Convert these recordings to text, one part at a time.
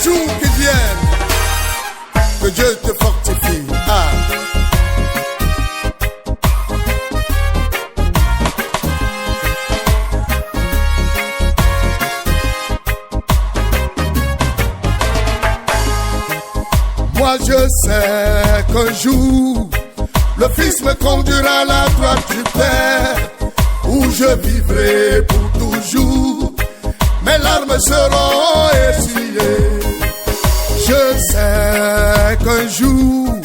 jours qui viennent, que Dieu te fortifie. Ah. Moi je sais qu'un jour le Fils me conduira à la droite du Père, où je vivrai pour toujours. Mes larmes seront essuyées. Je sais qu'un jour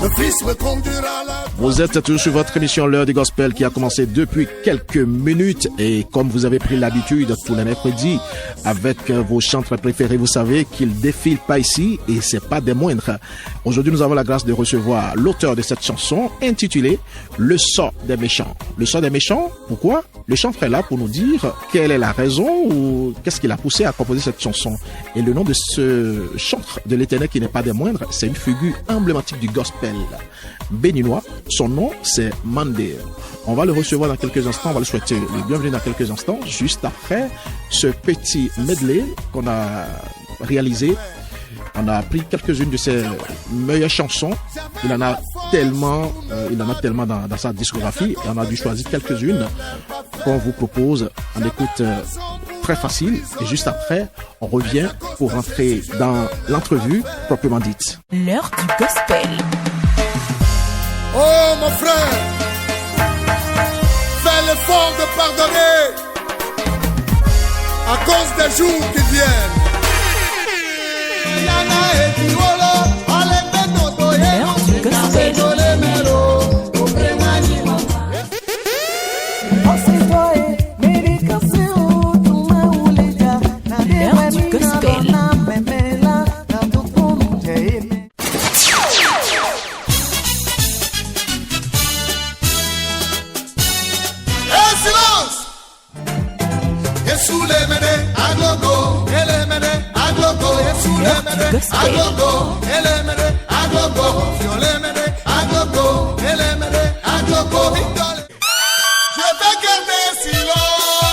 le Fils me conduira à la... Vous êtes toujours sur votre émission L'heure du Gospel qui a commencé depuis quelques minutes, et comme vous avez pris l'habitude tous les mercredis avec vos chantres préférés, vous savez qu'ils défilent pas ici et c'est pas des moindres. Aujourd'hui, nous avons la grâce de recevoir l'auteur de cette chanson intitulée Le sort des méchants. Le sort des méchants, pourquoi? Le chantre est là pour nous dire quelle est la raison ou qu'est-ce qui l'a poussé à composer cette chanson. Et le nom de ce chantre de l'Éternel qui n'est pas des moindres, c'est une figure emblématique du gospel béninois. Son nom, c'est Mandé. On va le recevoir dans quelques instants. On va le souhaiter le bienvenu dans quelques instants, juste après ce petit medley qu'on a réalisé. On a pris quelques-unes de ses meilleures chansons. Il en a tellement dans sa discographie, et on a dû choisir quelques-unes qu'on vous propose. On écoute très facile, et juste après, on revient pour rentrer dans l'entrevue proprement dite. L'heure du gospel. Oh mon frère, fais l'effort de pardonner à cause des jours qui viennent. L'heure du gospel. L'heure du gospel. Je vais garder silence.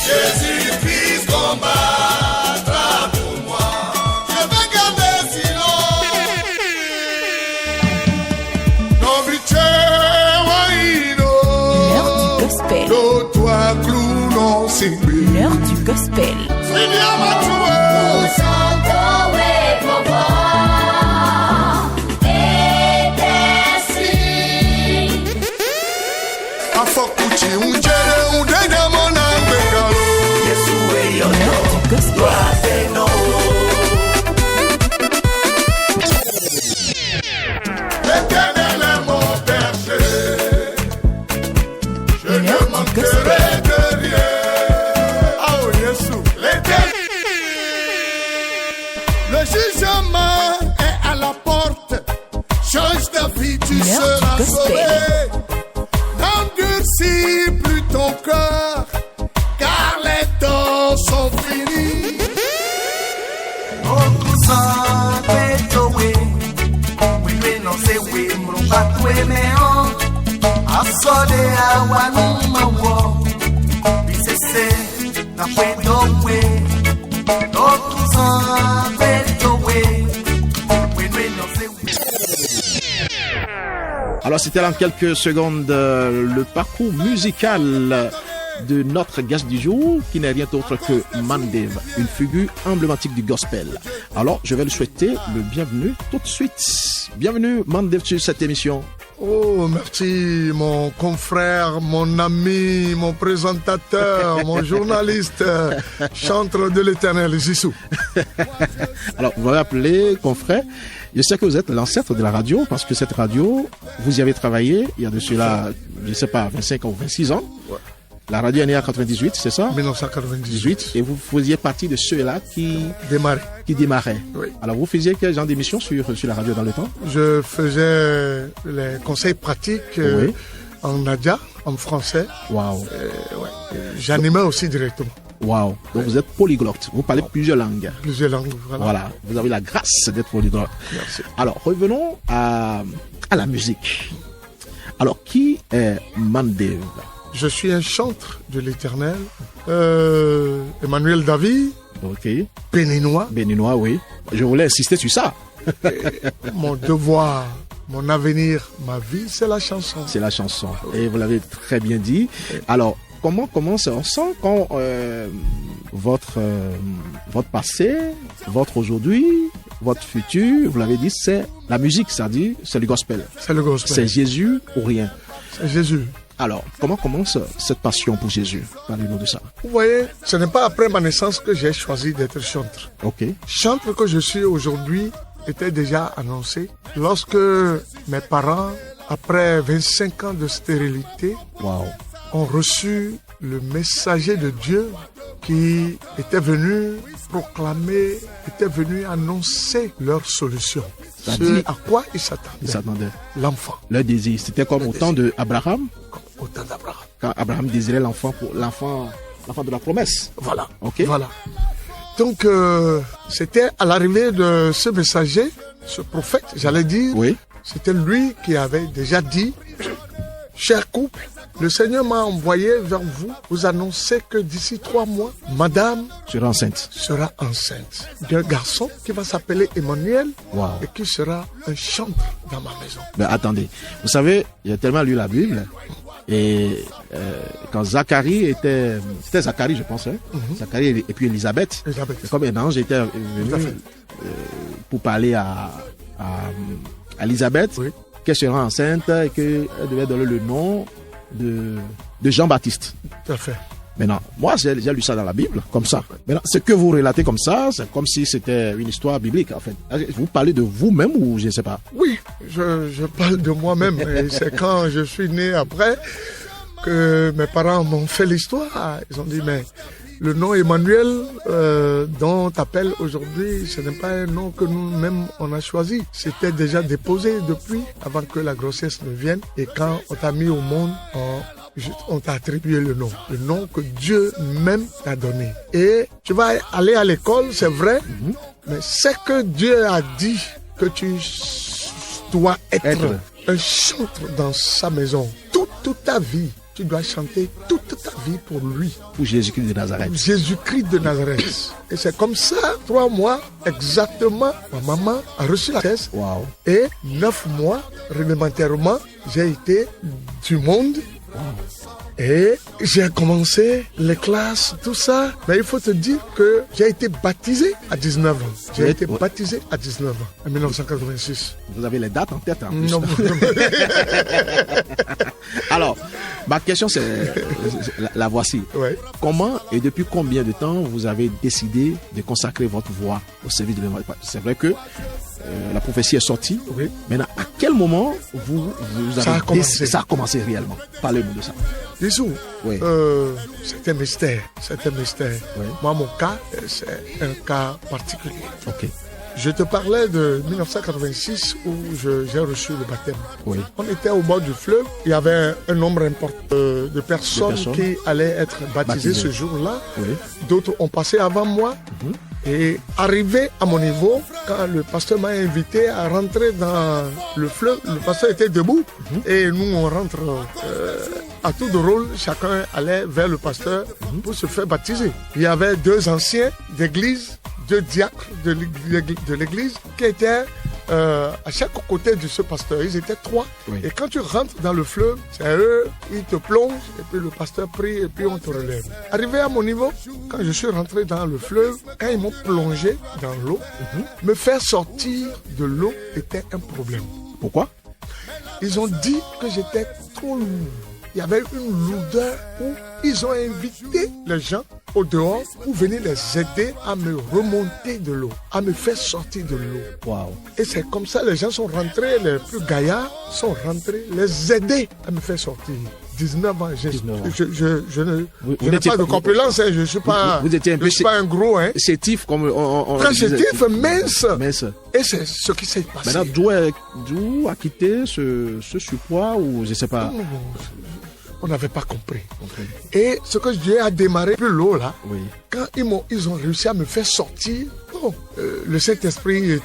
Jésus-Christ combattra pour moi. Je vais garder silence. Non, L'heure du gospel. L'heure du gospel. L'Éternel est mon berger, je ne manquerai de rien. Oh Jésus, l'Éternel. Le jugement est à la porte. Change ta vie, tu seras sauvé. N'endurcis plus ton cœur, car les temps sont finis. Alors c'était en quelques secondes le parcours musical de notre guest du jour, qui n'est rien d'autre que Mandev, une figure emblématique du gospel. Alors je vais lui souhaiter le bienvenu tout de suite. Bienvenue Mandev sur cette émission. Oh, merci mon confrère, mon ami, mon présentateur, mon journaliste, chantre de l'Éternel, Jisou. Alors, vous m'avez appelé confrère. Je sais que vous êtes l'ancêtre de la radio, parce que cette radio, vous y avez travaillé il y a de cela, je ne sais pas, 25 ou 26 ans. Ouais. La radio est née en 98, c'est ça? 1998. Et vous faisiez partie de ceux-là qui démarraient. Oui. Alors, vous faisiez quel genre d'émission sur la radio dans le temps? Je faisais les conseils pratiques Oui. en nadia, en français. Waouh. Ouais. J'animais aussi directement. Waouh. Donc, vous êtes polyglotte. Vous parlez plusieurs langues. Plusieurs langues, Voilà. Vous avez la grâce d'être polyglotte. Merci. Alors, revenons à la musique. Alors, qui est Mandev? Je suis un chantre de l'Éternel. Emmanuel David, Ok. béninois. Béninois, oui. Je voulais insister sur ça. Mon devoir, mon avenir, ma vie, c'est la chanson. C'est la chanson. Et vous l'avez très bien dit. Alors, comment ça on sent quand votre passé, votre aujourd'hui, votre futur, vous l'avez dit, c'est la musique, c'est-à-dire c'est le gospel. C'est le gospel. C'est Jésus ou rien. C'est Jésus. Alors, comment commence cette passion pour Jésus? Parlez-nous de ça. Vous voyez, ce n'est pas après ma naissance que j'ai choisi d'être chanteur. Ok. Chanteur que je suis aujourd'hui était déjà annoncé lorsque mes parents, après 25 ans de stérilité, Wow. ont reçu le messager de Dieu qui était venu proclamer, était venu annoncer leur solution. C'est-à-dire? Ce à quoi ils Il s'attendaient. s'attendait. L'enfant. Leur désir, c'était comme au temps d'Abraham, Au temps d'Abraham. quand Abraham désirait l'enfant de la promesse. Voilà. Ok. Voilà. Donc, c'était à l'arrivée de ce messager, ce prophète, j'allais dire, Oui. c'était lui qui avait déjà dit, cher couple, le Seigneur m'a envoyé vers vous, vous annoncer que d'ici 3 mois, madame Sera enceinte. sera enceinte d'un garçon qui va s'appeler Emmanuel Wow. et qui sera un chantre dans ma maison. Mais attendez, vous savez, j'ai tellement lu la Bible et quand Zacharie c'était Zacharie je pense, hein? Zacharie et puis Élisabeth, Élisabeth. c'est comme un ange était Tout à venu fait. pour parler à Élisabeth, Oui. qu'elle sera enceinte et qu'elle devait donner le nom de Jean-Baptiste. Tout à fait. Maintenant, moi j'ai lu ça dans la Bible, comme ça. Maintenant, ce que vous relatez comme ça, c'est comme si c'était une histoire biblique en fait. Vous parlez de vous-même ou je ne sais pas? Oui, je parle de moi-même. Et c'est quand je suis né après que mes parents m'ont fait l'histoire. Ils ont dit, mais le nom Emmanuel dont tu appelles aujourd'hui, ce n'est pas un nom que nous-mêmes on a choisi. C'était déjà déposé depuis, avant que la grossesse ne vienne. Et quand on t'a mis au monde, on t'a attribué le nom que Dieu même t'a donné. Et tu vas aller à l'école, c'est vrai, mais c'est que Dieu a dit que tu dois être un chantre dans sa maison. Toute ta vie, tu dois chanter toute ta vie pour lui. Pour Jésus-Christ de Nazareth. Jésus-Christ de Nazareth. Et c'est comme ça, 3 mois exactement, ma maman a reçu la thèse. Wow. Et 9 mois, réglementairement, j'ai été du monde. Et j'ai commencé les classes, tout ça. Mais il faut te dire que j'ai été baptisé à 19 ans. J'ai été baptisé à 19 ans, en 1986. Vous avez les dates en tête en plus. Non, Alors, ma question c'est la voici. ouais. Comment et depuis combien de temps vous avez décidé de consacrer votre voix au service de l'évangile? C'est vrai que la prophétie est sortie. Oui. Maintenant, à quel moment vous avez Ça a commencé. Ça a commencé réellement? Parlez-nous de ça. Disons, Oui. c'est un mystère. C'est un mystère. Oui. Moi, mon cas, c'est un cas particulier. Ok. Je te parlais de 1986 où j'ai reçu le baptême. Oui. On était au bord du fleuve. Il y avait un nombre important de personnes qui allaient être baptisées ce jour-là. Oui. D'autres ont passé avant moi. Et arrivé à mon niveau, quand le pasteur m'a invité à rentrer dans le fleuve, le pasteur était debout. Et nous, on rentre à tour de rôle. Chacun allait vers le pasteur pour se faire baptiser. Il y avait 2 anciens d'église, 2 diacres de l'église qui étaient à chaque côté de ce pasteur. Ils étaient 3. Oui. Et quand tu rentres dans le fleuve, c'est eux, ils te plongent et puis le pasteur prie et puis on te relève. Arrivé à mon niveau, quand je suis rentré dans le fleuve, quand ils m'ont plongé dans l'eau, me faire sortir de l'eau était un problème. Pourquoi? Ils ont dit que j'étais trop lourd. Il y avait une lourdeur où ils ont invité les gens au dehors pour venir les aider à me remonter de l'eau, à me faire sortir de l'eau. Wow. Et c'est comme ça, les gens sont rentrés, les plus gaillards sont rentrés, les aider à me faire sortir. 19 ans, je n'ai pas de corpulence, hein, je ne suis pas, vous étiez un peu je suis pas un gros. Hein. Sétif comme on Très disait. sétif, mince. Mince. Et c'est ce qui s'est passé. Maintenant, d'où a quitté ce surpoids ou je ne sais pas? On n'avait pas compris. Et ce que Dieu a démarré plus l'eau là, Oui. quand ils ont réussi à me faire sortir, le Saint-Esprit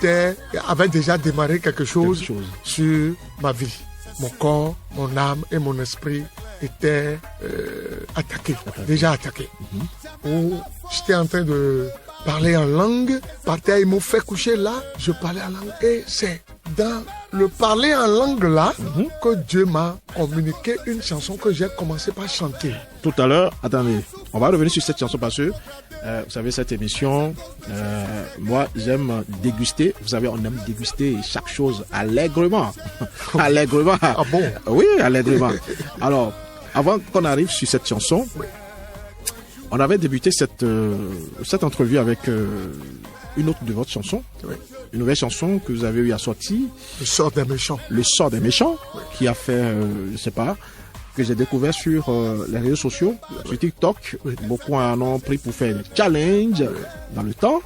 avait déjà démarré quelque chose sur ma vie. Mon corps, mon âme et mon esprit étaient attaqués, déjà attaqués. Où j'étais en train de parler en langue. Partait, ils m'ont fait coucher là, je parlais en langue. Et c'est dans le parler en langue là que Dieu m'a communiqué une chanson que j'ai commencé par chanter. Tout à l'heure, attendez, on va revenir sur cette chanson parce que, vous savez, cette émission, moi, j'aime déguster. Vous savez, on aime déguster chaque chose allègrement. Allègrement. Ah bon? Oui, allègrement. Alors, avant qu'on arrive sur cette chanson, on avait débuté cette entrevue avec une autre de votre chanson. Oui. Une nouvelle chanson que vous avez eu à sortir. Le sort des méchants. Le sort des méchants, qui a fait, je sais pas, que j'ai découvert sur les réseaux sociaux, sur TikTok. Beaucoup en ont pris pour faire des challenges dans le temps.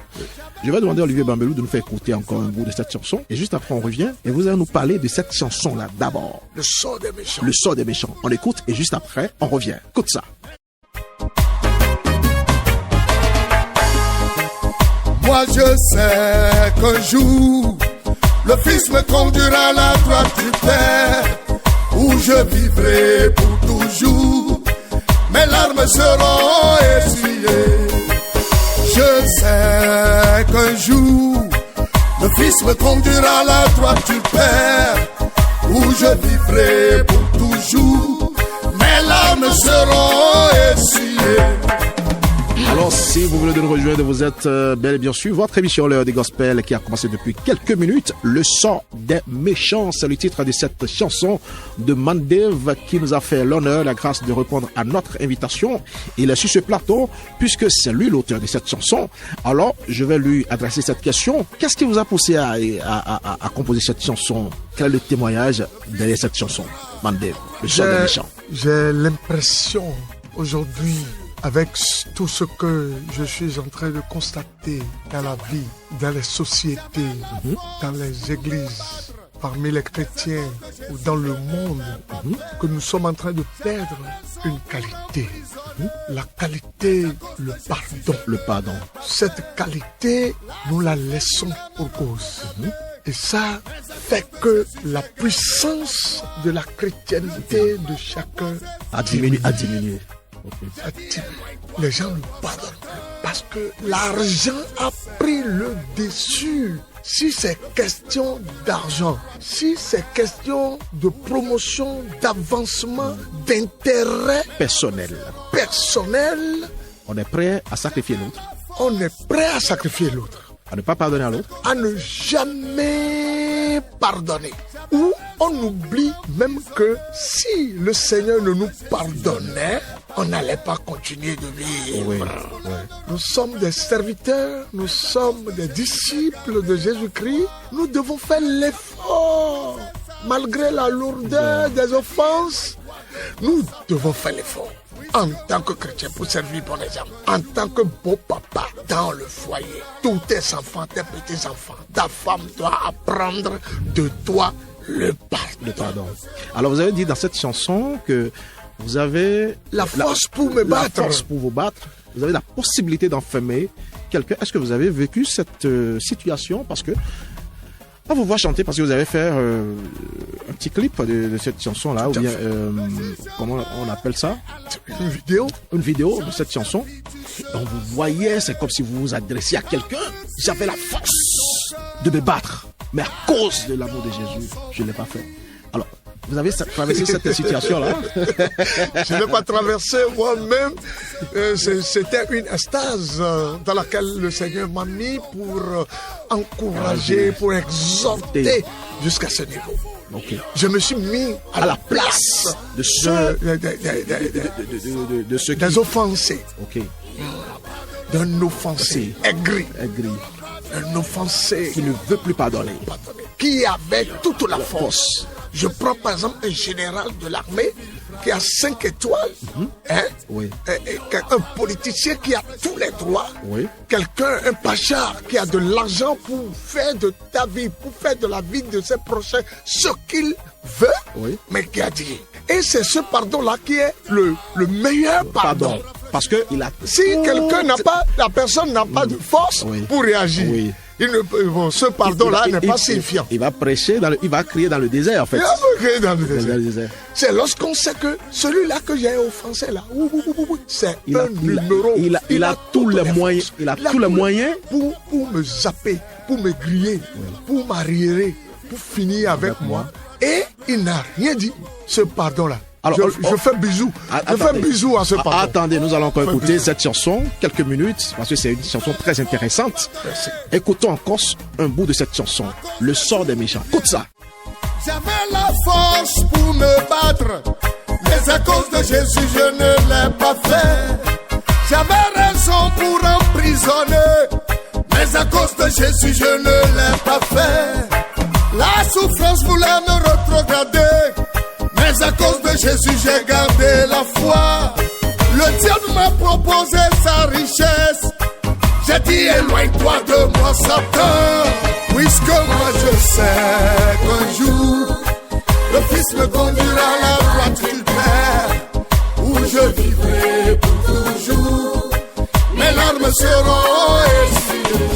Je vais demander à Olivier Bambelou de nous faire écouter encore un bout de cette chanson. Et juste après, on revient et vous allez nous parler de cette chanson-là d'abord. Le sort des méchants. Le sort des méchants. On écoute et juste après, on revient. Écoute ça. Moi je sais qu'un jour, le Fils me conduira à la droite du Père, où je vivrai pour toujours. Mes larmes seront essuyées. Je sais qu'un jour, le Fils me conduira à la droite du Père, où je vivrai pour toujours. Mes larmes seront essuyées. Alors, si vous voulez nous rejoindre, vous êtes bel et bien sûr votre émission L'heure des Gospels qui a commencé depuis quelques minutes. Le sort des méchants, c'est le titre de cette chanson de Mandev qui nous a fait l'honneur, la grâce de répondre à notre invitation. Il est sur ce plateau puisque c'est lui l'auteur de cette chanson. Alors, je vais lui adresser cette question. Qu'est-ce qui vous a poussé à composer cette chanson? Quel est le témoignage derrière cette chanson, Mandev, le sort des méchants? J'ai l'impression aujourd'hui, avec tout ce que je suis en train de constater dans la vie, dans les sociétés, dans les églises, parmi les chrétiens ou dans le monde, que nous sommes en train de perdre une qualité. La qualité, le pardon. Le pardon. Cette qualité, nous la laissons pour cause. Et ça fait que la puissance de la chrétienté de chacun a diminué. Okay. Les gens ne pardonnent parce que l'argent a pris le dessus. Si c'est question d'argent, si c'est question de promotion, d'avancement, d'intérêt personnel, on est prêt à sacrifier l'autre. On est prêt à sacrifier l'autre. À ne pas pardonner à l'autre. À ne jamais pardonner. Ou on oublie même que si le Seigneur ne nous pardonnait, on n'allait pas continuer de vivre. Oui. Nous sommes des serviteurs, nous sommes des disciples de Jésus-Christ. Nous devons faire l'effort. Malgré la lourdeur des offenses, nous devons faire l'effort. En tant que chrétien, pour servir bon exemple, en tant que beau papa dans le foyer, tous tes enfants, tes petits-enfants, ta femme doit apprendre de toi le pardon. Alors vous avez dit dans cette chanson que vous avez la force pour me battre. La force pour vous battre. Vous avez la possibilité d'enfermer quelqu'un. Est-ce que vous avez vécu cette situation? Parce que on vous voit chanter parce que vous avez fait un petit clip de cette chanson-là, ou bien, comment on appelle ça? Une vidéo. Une vidéo de cette chanson. On vous voyait, c'est comme si vous vous adressiez à quelqu'un. J'avais la force de me battre. Mais à cause de l'amour de Jésus, je ne l'ai pas fait. Alors, vous avez traversé cette situation-là? Je ne l'ai pas traversé moi-même. C'était une extase dans laquelle le Seigneur m'a mis pour encourager, pour exhorter jusqu'à ce niveau. Okay. Je me suis mis à la place de ceux des offensés. Okay. D'un offensé aigri. Un offensé qui ne veut plus pardonner. Qui avait toute la force. Je prends par exemple un général de l'armée qui a 5 étoiles, oui. Un politicien qui a tous les droits, oui. Quelqu'un, un pachard qui a de l'argent pour faire de ta vie, pour faire de la vie de ses prochains ce qu'il veut, oui. Mais qui a dit. Et c'est ce pardon-là qui est le meilleur pardon. Parce que si quelqu'un n'a pas, la personne n'a pas de force pour réagir. Oui. Ce pardon-là n'est pas signifiant. Il va prêcher, il va crier dans le désert, en fait. Il va crier dans le Dans le désert. désert. C'est lorsqu'on sait que celui-là que j'ai offensé, là, c'est un numéro. Il a tous les moyens. Il a tous les moyens pour me zapper, pour me griller, pour m'arriérer, pour finir avec moi. Et il n'a rien dit, ce pardon-là. Alors, je fais bisous. Je fais bisous à ce pardon. Attendez, nous allons encore écouter cette chanson quelques minutes parce que c'est une chanson très intéressante. Merci. Écoutons encore un bout de cette chanson. Le sort des méchants. Écoute ça. J'avais la force pour me battre, mais à cause de Jésus, je ne l'ai pas fait. J'avais raison pour emprisonner, mais à cause de Jésus, je ne l'ai pas fait. La souffrance voulait me rétrograder, mais à cause de Jésus, j'ai gardé la foi. Le diable m'a proposé sa richesse. J'ai dit, éloigne-toi de moi, Satan. Puisque moi je sais qu'un jour, le Fils me conduira à la droite du Père, où je vivrai pour toujours. Mes larmes seront essuiées.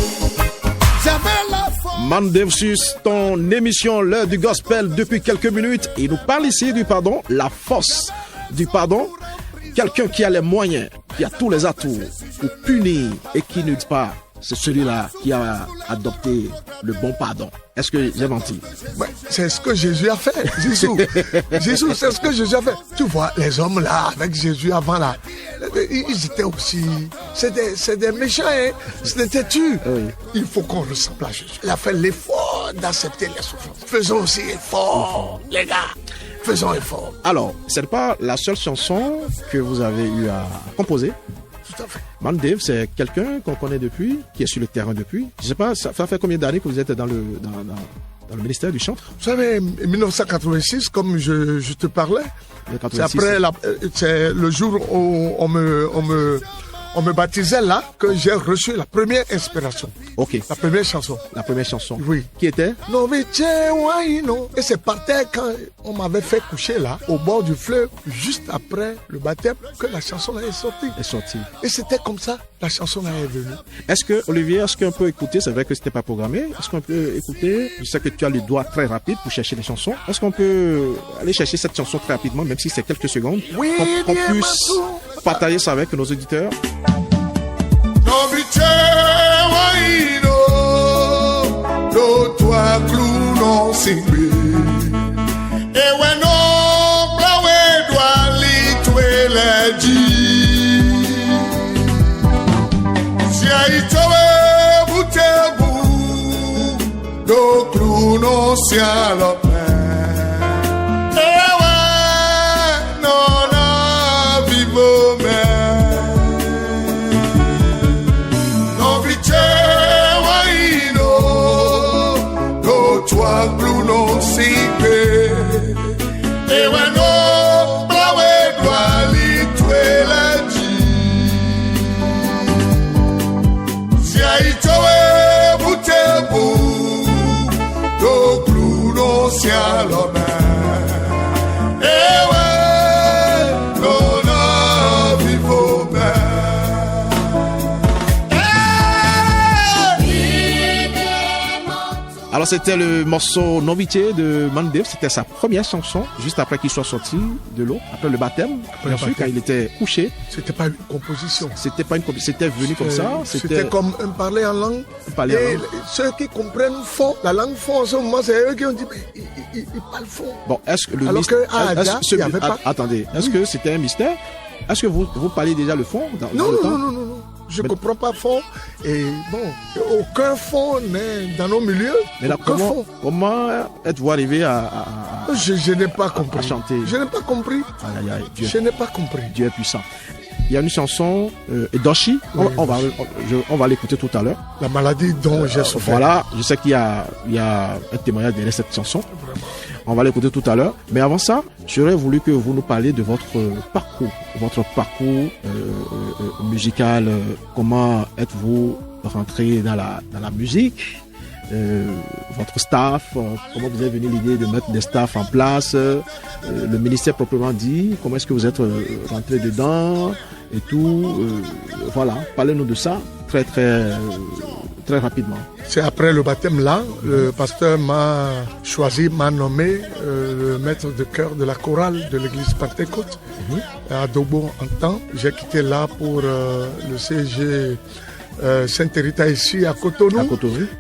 J'avais la force. Mandev sur ton émission L'heure du gospel depuis quelques minutes. Il nous parle ici du pardon, la force du pardon. Quelqu'un qui a les moyens, qui a tous les atouts pour punir et qui ne dit pas, c'est celui-là qui a adopté le bon pardon. Est-ce que j'ai menti? C'est ce que Jésus a fait. Jésus, c'est ce que Jésus a fait. Tu vois, les hommes là, avec Jésus avant là, ils étaient aussi... C'est des méchants, hein. C'est des têtus. Oui. Il faut qu'on ressemble à Jésus. Il a fait l'effort d'accepter les souffrances. Faisons aussi effort, les gars. Faisons effort. Alors, ce n'est pas la seule chanson que vous avez eu à composer. Tout à fait. Mandev, c'est quelqu'un qu'on connaît depuis, qui est sur le terrain depuis. Je ne sais pas, ça fait combien d'années que vous êtes dans le ministère du chant? Vous savez, en 1986, comme je te parlais, c'est après c'est le jour où on me baptisait là que j'ai reçu la première inspiration. Ok. La première chanson. La première chanson. Oui. Qui était? Et c'est par terre quand on m'avait fait coucher là, au bord du fleuve, juste après le baptême, que la chanson est sortie. Est sortie. Et c'était comme ça, la chanson est venue. Est-ce que, Olivier, est-ce qu'on peut écouter? C'est vrai que c'était pas programmé. Est-ce qu'on peut écouter? Je sais que tu as les doigts très rapides pour chercher les chansons. Est-ce qu'on peut aller chercher cette chanson très rapidement, même si c'est quelques secondes? Oui, qu'on puisse partager ça avec nos auditeurs. No toi clou non singbe e weno blawe dwali twele ji si aitowe butebu do clou non sialo ewe no na vivo me no biche toi Bruno Sipe e weno blawe dwali twela ji si aitowe butebu do Bruno sialome ewe nona vivo me. Alors c'était le morceau Novité de Mandev, c'était sa première chanson, juste après qu'il soit sorti de l'eau, après le baptême, bien sûr, quand il était couché. C'était pas une composition. C'était pas une composition, c'était venu comme ça. C'était comme un parler en langue. Ceux qui comprennent fond, la langue fond en ce moment, c'est eux qui ont dit, mais ils parlent fond. Bon, est-ce que le mystère... Attendez, est-ce que c'était un mystère? Est-ce que vous parlez déjà le fond dans le temps? Non. Je ne comprends pas fond. Et bon, aucun fond n'est dans nos milieux. Mais là, comment êtes-vous arrivé à je n'ai pas compris. À chanter? Je n'ai pas compris. Aïe, Dieu. Je n'ai pas compris. Dieu est puissant. Il y a une chanson, Edochi, on va l'écouter tout à l'heure. La maladie dont j'ai souffert. Voilà, je sais qu'il y a un témoignage derrière cette chanson. Vraiment. On va l'écouter tout à l'heure. Mais avant ça, j'aurais voulu que vous nous parliez de votre parcours musical. Comment êtes-vous rentré dans la musique? votre staff, comment vous est venue l'idée de mettre des staffs en place, le ministère proprement dit, comment est-ce que vous êtes rentré dedans et tout. Voilà, parlez-nous de ça très rapidement. C'est après le baptême là, le pasteur m'a nommé le maître de chœur de la chorale de l'église Pentecôte à Dobo en temps. J'ai quitté là pour le CG Sainte-Rita ici à Cotonou.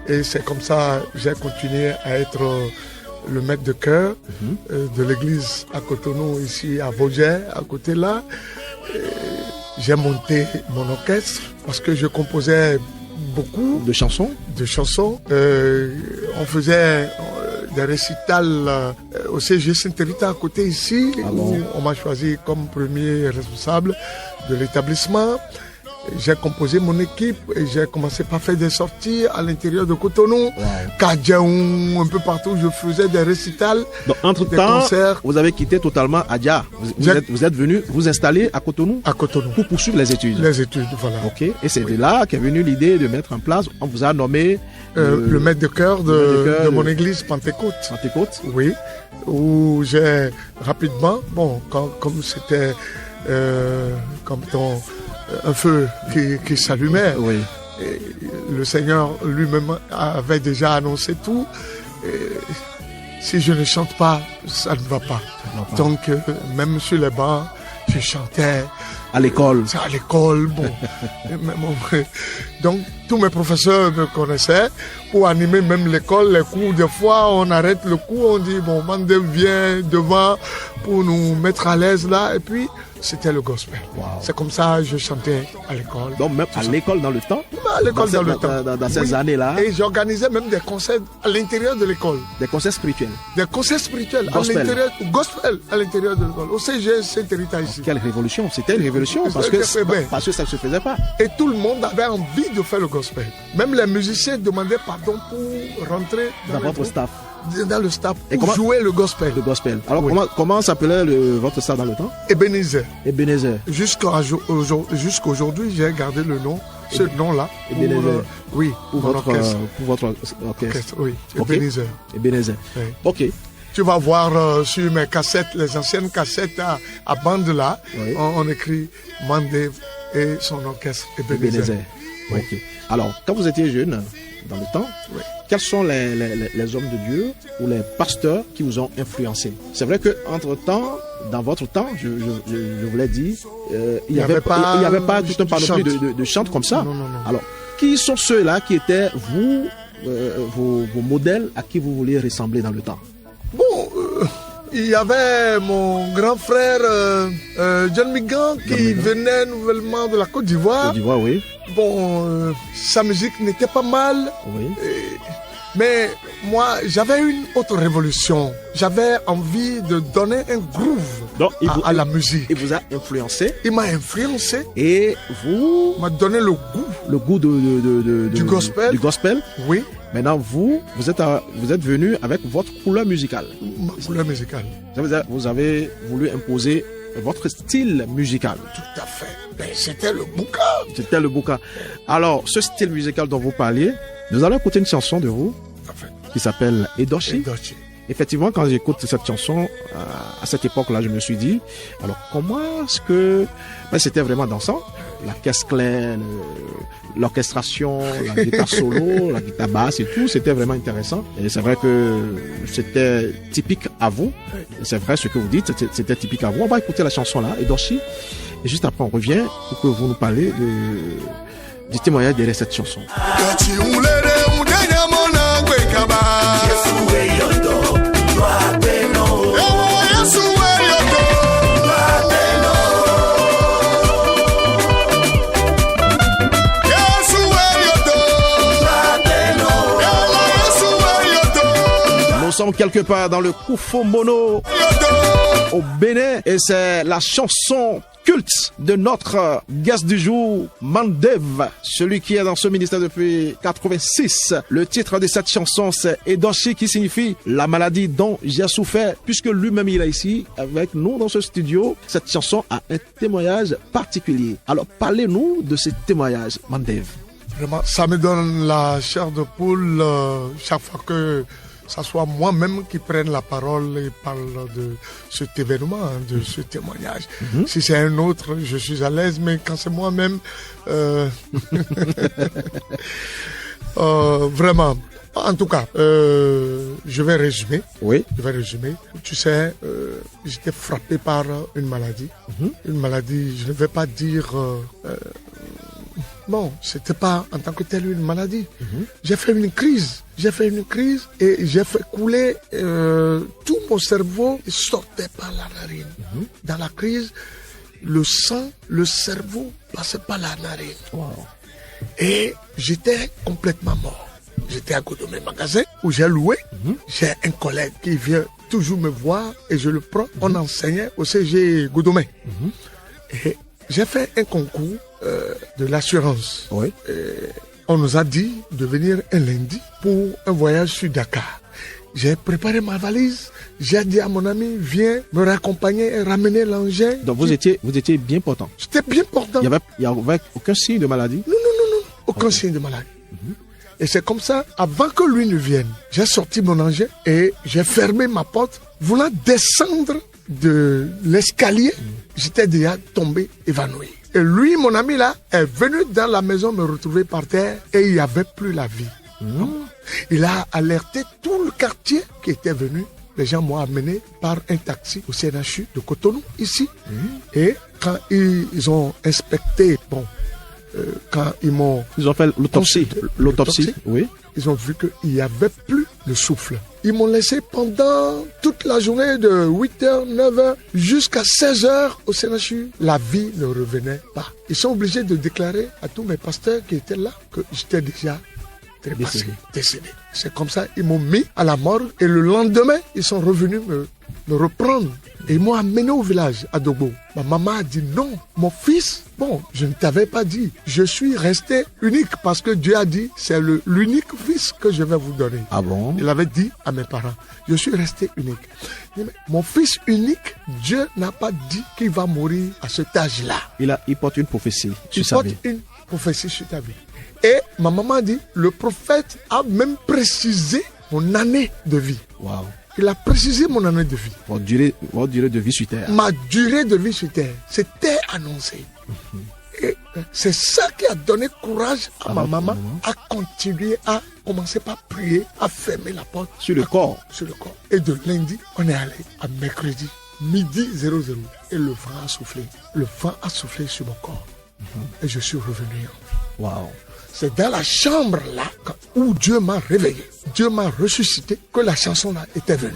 Et c'est comme ça que j'ai continué à être le maître de chœur de l'église à Cotonou ici à Vosges, à côté là. Et j'ai monté mon orchestre parce que je composais beaucoup de chansons. On faisait des récitals au CG Sainte-Rita à côté ici, où on m'a choisi comme premier responsable de l'établissement. J'ai composé mon équipe et j'ai commencé par faire des sorties à l'intérieur de Cotonou, Kadjaoum, un peu partout. Je faisais des récitals, donc, entre-temps, vous avez quitté totalement Adja. Vous êtes venu vous installer à Cotonou. À Cotonou. Pour poursuivre les études. Les études, voilà. Ok. Et c'est de là qu'est venue l'idée de mettre en place. On vous a nommé le maître de chœur de mon église Pentecôte. Pentecôte. Oui. Où j'ai rapidement, comme c'était un feu qui s'allumait. Oui. Et le Seigneur lui-même avait déjà annoncé tout. Et si je ne chante pas, ça ne va pas. Donc, même sur les bancs, je chantais. À l'école. À l'école, Donc, tous mes professeurs me connaissaient. Pour animer même l'école, les cours, des fois, on arrête le cours, on dit, Mandev vient devant pour nous mettre à l'aise là. Et puis, c'était le gospel. Wow. C'est comme ça que je chantais à l'école. Donc même à l'école dans le temps. À l'école dans le temps. Dans ces années-là. Et j'organisais même des concerts à l'intérieur de l'école. Des concerts spirituels. Des concerts spirituels gospel. À l'intérieur. Gospel à l'intérieur de l'école. Au CG Sainte-Rita ici. Quelle révolution. C'était une révolution parce que ça ne se faisait pas. Et tout le monde avait envie de faire le gospel. Même les musiciens demandaient pardon pour rentrer dans votre staff. Dans le staff pour jouer le gospel. Le gospel. Alors comment s'appelait votre staff dans le temps? Ebenezer. Jusqu'à aujourd'hui, j'ai gardé le nom, ce nom-là. Ebenezer. Pour votre orchestre. Oui, Ebenezer. Oui. Ok. Tu vas voir sur mes cassettes, les anciennes cassettes à bande là, on écrit Mandev et son orchestre Ebenezer. Oui. Okay. Alors, quand vous étiez jeune, dans le temps, quels sont les hommes de Dieu ou les pasteurs qui vous ont influencé? C'est vrai qu'entre-temps, dans votre temps, je vous l'ai dit, il n'y avait pas tout un panoplie de chants comme ça. Non. Alors, qui sont ceux-là qui étaient vos modèles à qui vous vouliez ressembler dans le temps? Il y avait mon grand frère John Migan qui venait nouvellement de la Côte d'Ivoire. Oui. Sa musique n'était pas mal. Oui. Mais moi, j'avais une autre révolution. J'avais envie de donner un groove à la musique. Il vous a influencé. Il m'a influencé. Et vous m'a donné le goût. Le goût du gospel. Du gospel. Oui. Maintenant, vous êtes venu avec votre couleur musicale. Ma couleur musicale. Vous avez voulu imposer votre style musical. Tout à fait. Mais c'était le bouquin. Alors, ce style musical dont vous parliez, nous allons écouter une chanson de vous qui s'appelle Edochi. Effectivement, quand j'écoute cette chanson, à cette époque-là, je me suis dit, alors comment est-ce que... c'était vraiment dansant. La caisse claire, l'orchestration, la guitare solo, la guitare basse et tout, c'était vraiment intéressant. Et c'est vrai que c'était typique à vous. C'est vrai ce que vous dites, c'était typique à vous. On va écouter la chanson là, Edochi. Et juste après, on revient pour que vous nous parlez du témoignage derrière cette chanson. Nous sommes quelque part dans le Koufo Mono au Bénin et c'est la chanson culte de notre guest du jour, Mandev, celui qui est dans ce ministère depuis 86. Le titre de cette chanson, c'est Edochi, qui signifie la maladie dont j'ai souffert, puisque lui-même il est ici avec nous dans ce studio. Cette chanson a un témoignage particulier. Alors parlez-nous de ce témoignage, Mandev. Vraiment, ça me donne la chair de poule chaque fois que ça soit moi-même qui prenne la parole et parle de cet événement, de ce témoignage. Si c'est un autre, je suis à l'aise, mais quand c'est moi-même, vraiment. En tout cas, je vais résumer. Oui. Je vais résumer. Tu sais, j'étais frappé par une maladie. Une maladie, je ne vais pas dire... bon, c'était pas en tant que tel une maladie. J'ai fait une crise. Et j'ai fait couler tout mon cerveau. Il sortait par la narine. Dans la crise, le sang, le cerveau passait par la narine. Wow. Et j'étais complètement mort. J'étais à Godomé magasin où j'ai loué. J'ai un collègue qui vient toujours me voir et je le prends. On enseignait au CG Godomé. Et j'ai fait un concours de l'assurance. Oui. On nous a dit de venir un lundi pour un voyage sur Dakar. J'ai préparé ma valise. J'ai dit à mon ami, viens me raccompagner et ramener l'engin. Donc vous étiez bien portant. J'étais bien portant. Il y avait aucun signe de maladie? Non. Aucun signe de maladie. Et c'est comme ça, avant que lui ne vienne, j'ai sorti mon engin et j'ai fermé ma porte. Voulant descendre de l'escalier, j'étais déjà tombé évanoui. Et lui, mon ami là, est venu dans la maison me retrouver par terre et il n'y avait plus la vie. Il a alerté tout le quartier qui était venu. Les gens m'ont amené par un taxi au CNHU de Cotonou, ici. Et quand ils ont inspecté, quand ils m'ont... Ils ont fait l'autopsie. Oui. Ils ont vu qu'il n'y avait plus le souffle. Ils m'ont laissé pendant toute la journée de 8h, 9h jusqu'à 16h au CNHU. La vie ne revenait pas. Ils sont obligés de déclarer à tous mes pasteurs qui étaient là que j'étais déjà décédé. C'est comme ça, ils m'ont mis à la morgue et le lendemain, ils sont revenus me reprendre. Et ils m'ont amené au village, à Dogbo. Ma maman a dit non, mon fils, je ne t'avais pas dit. Je suis resté unique parce que Dieu a dit, c'est l'unique fils que je vais vous donner. Ah bon? Il avait dit à mes parents, je suis resté unique. Mon fils unique, Dieu n'a pas dit qu'il va mourir à cet âge-là. Il porte une prophétie sur Il sa porte vie. une prophétie sur ta vie. Et ma maman a dit, le prophète a même précisé mon année de vie. Wow. Il a précisé mon année de vie. Votre durée de vie sur terre. Ma durée de vie sur terre, c'était annoncé. Et c'est ça qui a donné courage à ma maman à continuer à commencer par prier, à fermer la porte. Sur le corps. Sur le corps. Et de lundi, on est allé à mercredi, midi 00. Et le vent a soufflé. Le vent a soufflé sur mon corps. Et je suis revenu. Wow. C'est dans la chambre là où Dieu m'a réveillé. Dieu m'a ressuscité que la chanson là était venue.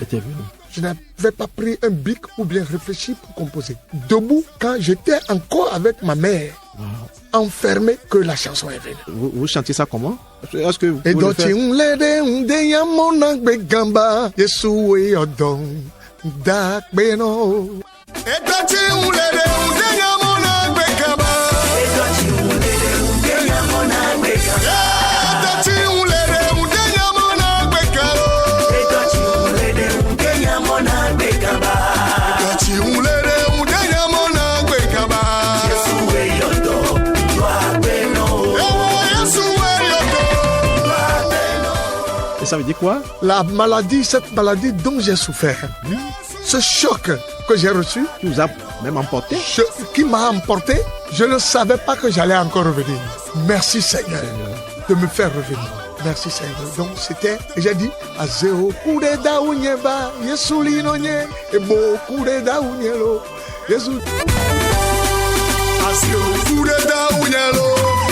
Je n'avais pas pris un bic ou bien réfléchi pour composer. Debout, quand j'étais encore avec ma mère, enfermé, que la chanson est venue. Vous chantez ça comment? Est-ce que vous et pouvez le faire? Et ça veut dire quoi? Cette maladie dont j'ai souffert, ce choc que j'ai reçu, Qui vous a même emporté? Qui m'a emporté, je ne savais pas que j'allais encore revenir. Merci Seigneur de me faire revenir. Merci Seigneur. Donc c'était, j'ai dit, Azeo kure da unyeba, Yesu linonye, ebo kure da unyelo, Yesu. Azeo kure da unyelo,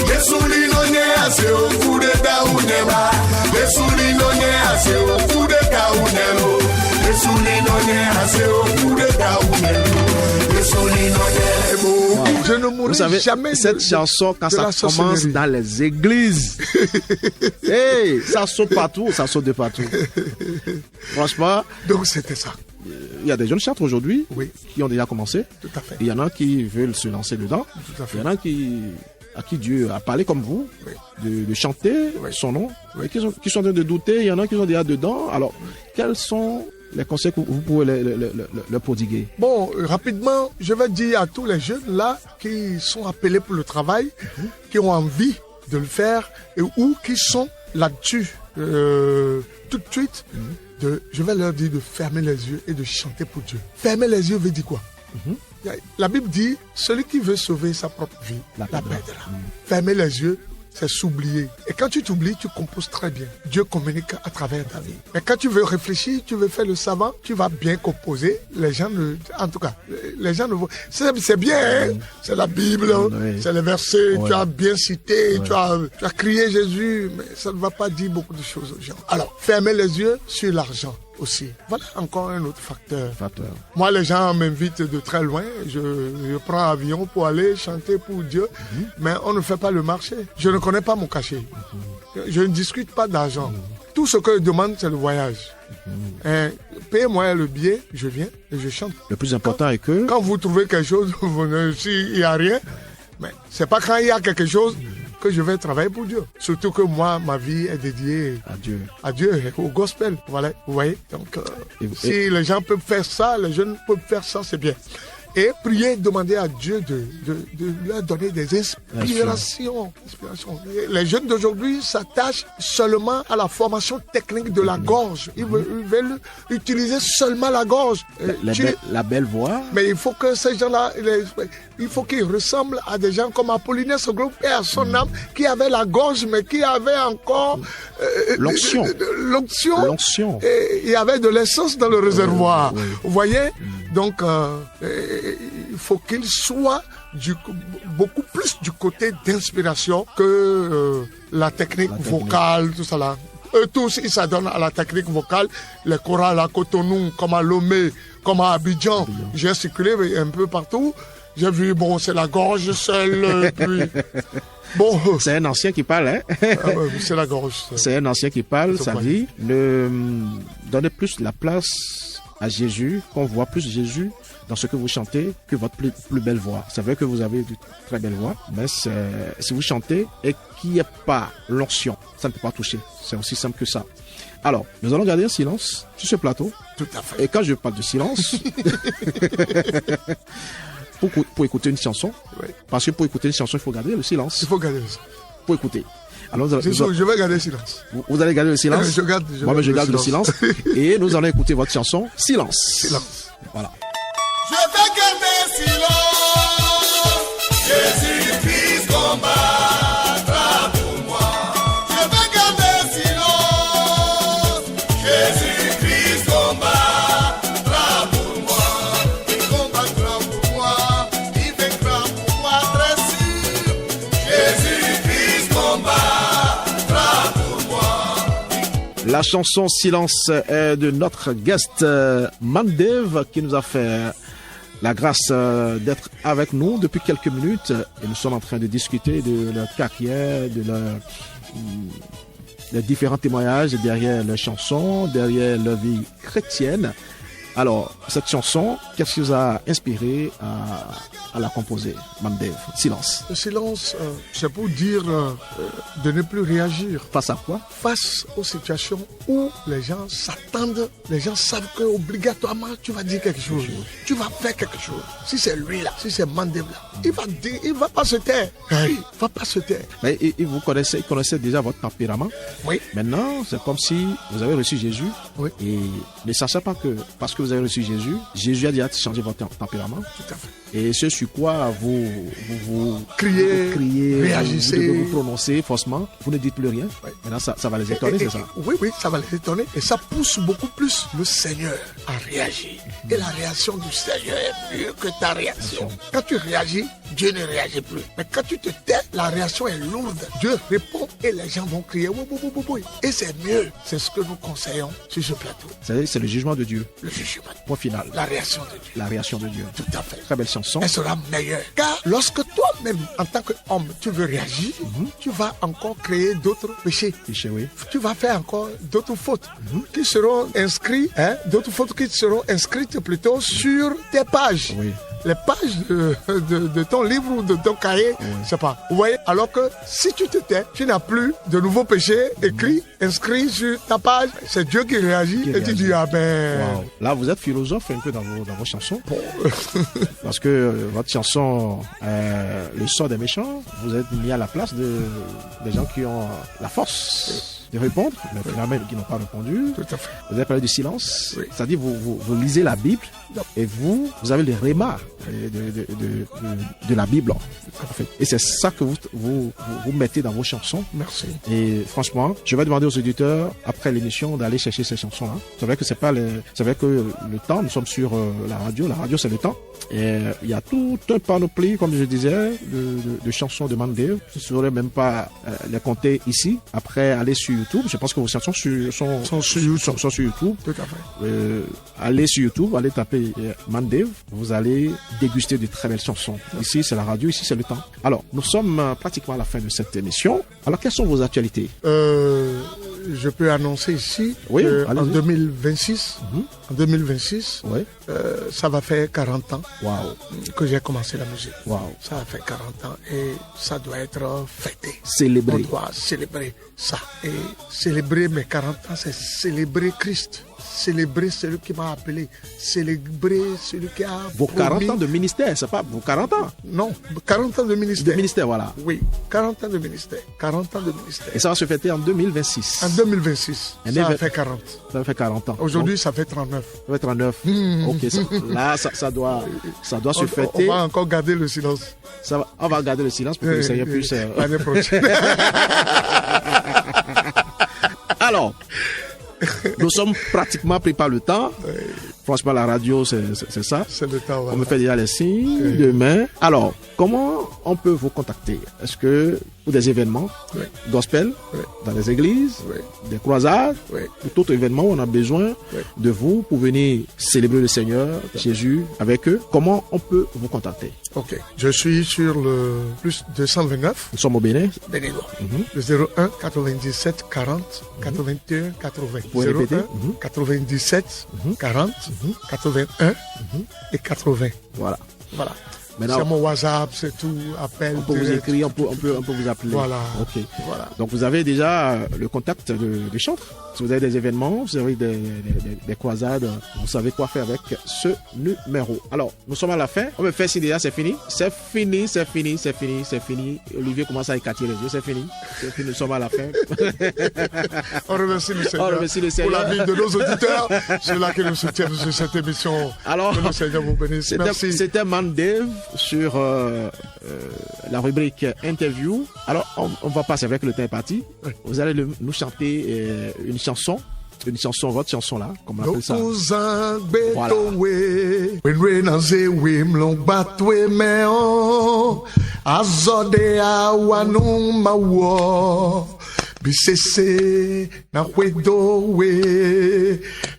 Yesu linonye, Azeo kure da unyeba, Yesu linonye, Azeo kure da unyelo, Yesu linonye, Azeo kure da unyelo, Yesu linonye, ebo. Je ne mourrai Vous savez, jamais. cette chanson, quand ça commence dans les églises, hey, ça saute partout, ça saute de partout. Franchement, donc c'était ça. Il y a des jeunes chantres aujourd'hui qui ont déjà commencé. Tout à fait. Il y en a qui veulent se lancer dedans. Tout à fait. Il y en a à qui Dieu a parlé comme vous, de chanter son nom, et qui sont en train de douter. Il y en a qui sont déjà dedans. Alors, quels sont les conseils que vous pouvez le prodiguer? Bon, rapidement, je vais dire à tous les jeunes là qui sont appelés pour le travail, qui ont envie de le faire et ou qui sont là-dessus tout de suite, je vais leur dire de fermer les yeux et de chanter pour Dieu. Fermer les yeux veut dire quoi? La Bible dit, celui qui veut sauver sa propre vie, la perdra. Fermer les yeux, c'est s'oublier. Et quand tu t'oublies, tu composes très bien. Dieu communique à travers ta vie. Mais quand tu veux réfléchir, tu veux faire le savant, tu vas bien composer. Les gens ne... En tout cas, les gens ne vont... C'est bien, hein? C'est la Bible, c'est les versets, tu as bien cité, tu as crié Jésus, mais ça ne va pas dire beaucoup de choses aux gens. Alors, fermez les yeux sur l'argent aussi. Voilà encore un autre facteur. Moi, les gens m'invitent de très loin. Je prends avion pour aller chanter pour Dieu, mais on ne fait pas le marché. Je ne connais pas mon cachet. Je ne discute pas d'argent. Tout ce que je demande, c'est le voyage. Payez-moi le billet, je viens et je chante. Le plus important est que... Quand vous trouvez quelque chose, s'il n'y a rien, mais c'est pas quand il y a quelque chose que je vais travailler pour Dieu. Surtout que moi, ma vie est dédiée à Dieu et au gospel. Voilà, vous voyez. Donc, si les gens peuvent faire ça, les jeunes peuvent faire ça, c'est bien. Et prier, demander à Dieu de leur donner des inspirations. Les jeunes d'aujourd'hui s'attachent seulement à la formation technique de la gorge. Ils veulent utiliser seulement la gorge. La belle voix. Mais il faut que ces gens-là, il faut qu'ils ressemblent à des gens comme Apollinaire, ce groupe, et à son âme, qui avait la gorge, mais qui avait encore l'onction. Et il y avait de l'essence dans le réservoir. Vous voyez? Donc, il faut qu'il soit beaucoup plus du côté d'inspiration que la technique vocale, tout ça là. Eux tous, ils s'adonnent à la technique vocale. Les chorales à Cotonou, comme à Lomé, comme à Abidjan. J'ai circulé un peu partout. J'ai vu, c'est la gorge seule, puis... C'est un ancien qui parle, hein? C'est la gorge. C'est un ancien qui parle, ça dit, donnez plus la place à Jésus, qu'on voit plus Jésus dans ce que vous chantez que votre plus belle voix. C'est vrai que vous avez de très belles voix, mais si vous chantez et qu'il n'y a pas l'onction, ça ne peut pas toucher. C'est aussi simple que ça. Alors, nous allons garder un silence sur ce plateau. Tout à fait. Et quand je parle de silence, pour écouter une chanson, parce que pour écouter une chanson, il faut garder le silence. Il faut garder le silence. Pour écouter. Alors, je vais garder le silence. Vous allez garder le silence? Je garde le silence. Et nous allons écouter votre chanson, Silence. Silence. Voilà. Je vais garder silence. Jésus-Christ combattra pour moi. Je vais garder silence. Jésus-Christ combattra pour moi. Il combattra pour moi. Il vaincra pour moi, très sûr. Jésus-Christ combattra pour moi. La chanson Silence est de notre guest Mandev qui nous a fait la grâce d'être avec nous depuis quelques minutes et nous sommes en train de discuter de leur carrière, de les différents témoignages derrière leurs chansons, derrière leur vie chrétienne. Alors, cette chanson, qu'est-ce qui vous a inspiré à la composer, Mandev? Silence. Le silence, c'est pour dire de ne plus réagir. Face à quoi? Face aux situations où les gens s'attendent, les gens savent qu'obligatoirement tu vas dire quelque chose, tu vas faire quelque chose. Si c'est lui là, si c'est Mandev là, il va pas se taire. Il va pas se taire. Mais il connaissait déjà votre tempérament. Oui. Maintenant, c'est comme si vous avez reçu Jésus. Oui. Et ne sachez pas que parce que vous avez reçu Jésus, Jésus a déjà changé votre tempérament. Tout à fait. Et ce sur quoi vous criez, réagissez, vous prononcez faussement, vous ne dites plus rien. Oui. Maintenant, ça va les étonner, c'est ça? Oui, ça va les étonner. Et ça pousse beaucoup plus le Seigneur à réagir. Et la réaction du Seigneur est mieux que ta réaction. Quand tu réagis, Dieu ne réagit plus. Mais quand tu te tais, la réaction est lourde. Dieu répond et les gens vont crier. Oui. Et c'est mieux. C'est ce que nous conseillons sur ce plateau. C'est le jugement de Dieu. Le jugement. Point final. La réaction de Dieu. La réaction de Dieu. Tout à fait. Très belle chanson. Elle sera meilleure. Car lorsque toi-même, en tant qu'homme, tu veux réagir, tu vas encore créer d'autres péchés. Oui. Tu vas faire encore d'autres fautes qui seront inscrites, d'autres fautes qui seront inscrites plutôt sur tes pages. Oui. les pages de ton livre ou de ton cahier. Je sais pas. Vous voyez? Alors que si tu te tais, tu n'as plus de nouveaux péchés écrits, inscrits sur ta page. C'est Dieu qui réagit et tu dis, ah ben... Wow. Là, vous êtes philosophe un peu dans vos chansons. Parce que votre chanson, Le sort des méchants, vous êtes mis à la place des gens qui ont la force de répondre, mais finalement qui n'ont pas répondu. Tout à fait. Vous avez parlé du silence. Oui. C'est-à-dire vous lisez la Bible et vous avez les rémas de la Bible. En fait. Et c'est ça que vous mettez dans vos chansons. Merci. Et franchement, je vais demander aux auditeurs après l'émission d'aller chercher ces chansons-là. C'est vrai que c'est vrai que le temps, nous sommes sur la radio. La radio, c'est le temps. Et il y a tout un panoplie, comme je disais, de chansons de Mandave. Je ne saurais même pas les compter ici. Après, aller sur YouTube. Je pense que vos chansons sont sur YouTube. Tout à fait. Allez sur YouTube, allez taper Mandave. Vous allez déguster de très belles chansons. Ici, c'est la radio. Ici, c'est le temps. Alors, nous sommes pratiquement à la fin de cette émission. Alors, quelles sont vos actualités? Je peux annoncer ici en 2026, en 2026, ça va faire 40 ans que j'ai commencé la musique. Wow. Ça va faire 40 ans et ça doit être fêté. Célébré. On doit célébrer ça. Et célébrer mes 40 ans, c'est célébrer Christ. Célébrer celui qui m'a appelé. Célébrer celui qui a Vos 40 ans de ministère, c'est pas vos 40 ans? Non, 40 ans de ministère. De ministère, voilà. Oui, 40 ans de ministère. 40 ans de ministère. Et ça va se fêter en 2026. En 2026, ça va faire 40. Ça va faire 40 ans. Aujourd'hui, ça fait 39. Ça fait 39. Ok, ça doit se fêter. On va encore garder le silence. On va garder le silence pour que le Seigneur puisse... L'année prochaine. Alors, nous sommes pratiquement pris par le temps. Franchement, la radio, c'est ça. C'est le temps. Voilà. On me fait déjà les signes demain. Alors, comment on peut vous contacter? Est-ce que pour des événements gospel, dans les églises, des croisades, ou tout autre événement où on a besoin de vous pour venir célébrer le Seigneur, Jésus, avec eux, comment on peut vous contacter? Ok. Je suis sur le plus 229. Nous sommes au Bénin. Béninois. Le 01 97 40 81 80. Vous pouvez répéter? 97 40 81 et 80. Voilà. Maintenant, c'est mon WhatsApp, c'est tout, appel. On peut vous écrire, on peut vous appeler. Voilà. Ok. Voilà. Donc vous avez déjà le contact des chantres. Si vous avez des événements, vous avez des croisades, vous savez quoi faire avec ce numéro. Alors, nous sommes à la fin. On me fait signe déjà, c'est fini. C'est fini. Olivier commence à écarter les yeux, c'est fini. Nous sommes à la fin. On remercie le Seigneur. Pour la vie de nos auditeurs, ceux-là qui nous soutiennent sur cette émission. Alors, que le Seigneur vous bénisse. Merci. C'était Mandave sur la rubrique interview. Alors, on va passer avec le temps est parti. Vous allez nous chanter une chanson, votre chanson là, comme on appelle ça. Voilà. Bisese na kwedowe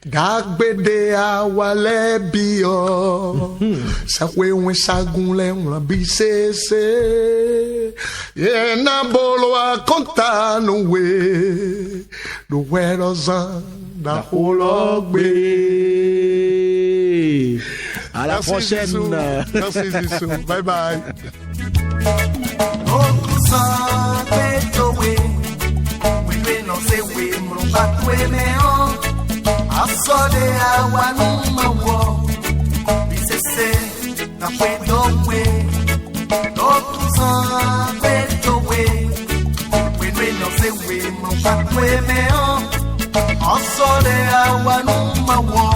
dagbede awale bio sakwe wen sagunle wan bisese ye na bolo akonta no we do werozan da hologbe. À la prochaine. Merci Zissou. Bye bye. Asode awa numa wo bisese na kwedowe otuza kwedowe wenwe no sewe mo pakwemeo asode awa numa wo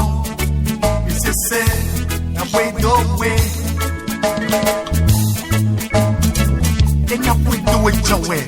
bisese na kwedowe enya kwedowe jawe